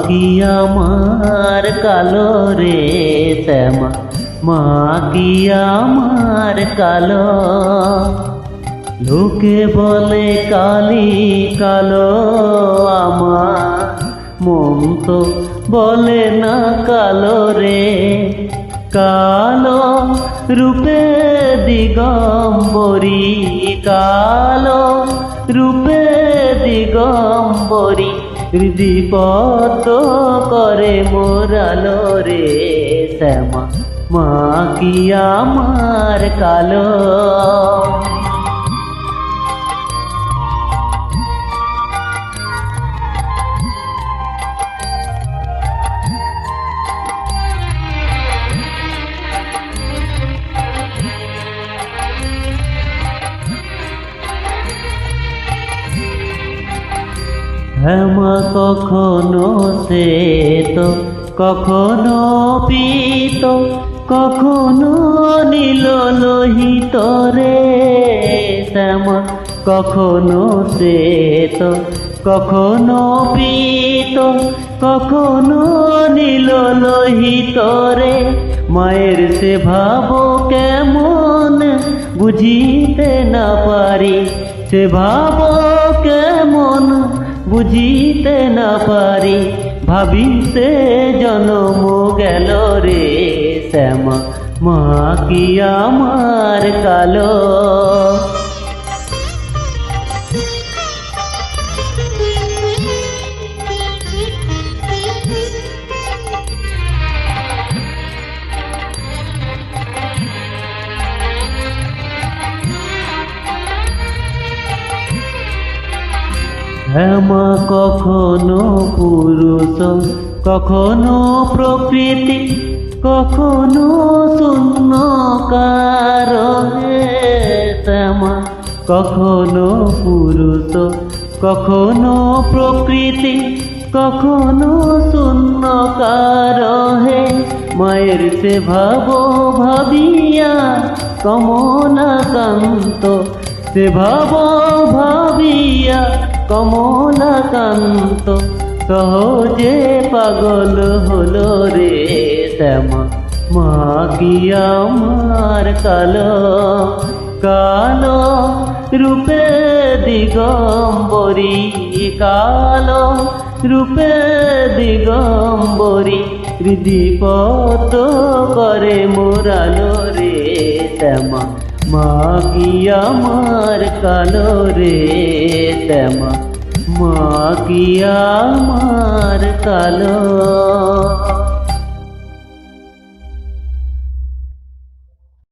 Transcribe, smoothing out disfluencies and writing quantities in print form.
কি আমার কালো রে শ্যামা, মা কি আমার কালো। লোকে বলে কালি কালো, আমার মন তো বলে না কালো রে। কালো রূপে দিগম্বরী, কালো রূপে দিগম্বরী, হৃদিপদ্ম করে মোরালো রে শ্যামা, মা কি আমার কালো। হেমা কখনো শ্বেত, কখনো পীত, কখনো নীল লোহিত রে শ্যামা। কখনো শ্বেত, কখনো পীত, কখনো নীল লোহিত রে। মায়ের সে ভাব কেমন বুঝিতে না পারি, সে ভাব কেমন বুঝিতে না পারি। ভাবিতে জনম গেল রে শ্যামা, মা কি আমার কালো। হেমা কখনো পুরুষ, কখনো প্রকৃতি, কখনো শূন্যকার হে শ্যামা। কখনো পুরুষ, কখনো প্রকৃতি, কখনো শূন্যকার হে। মায়ের সে ভাব ভাবিয়া কমলাকান্ত, সে ভাব ভাবিয়া কমলাকান্ত, সহজে পাগল হলো রে শ্যামা, মা কি আমার কালো। কালো রূপে দিগম্বরী, কালো রূপে দিগম্বরী, হৃদিপদ্ম করে মোরালো রে শ্যামা, মা কি আমার কালো রে শ্যামা, মা কি আমার কালো।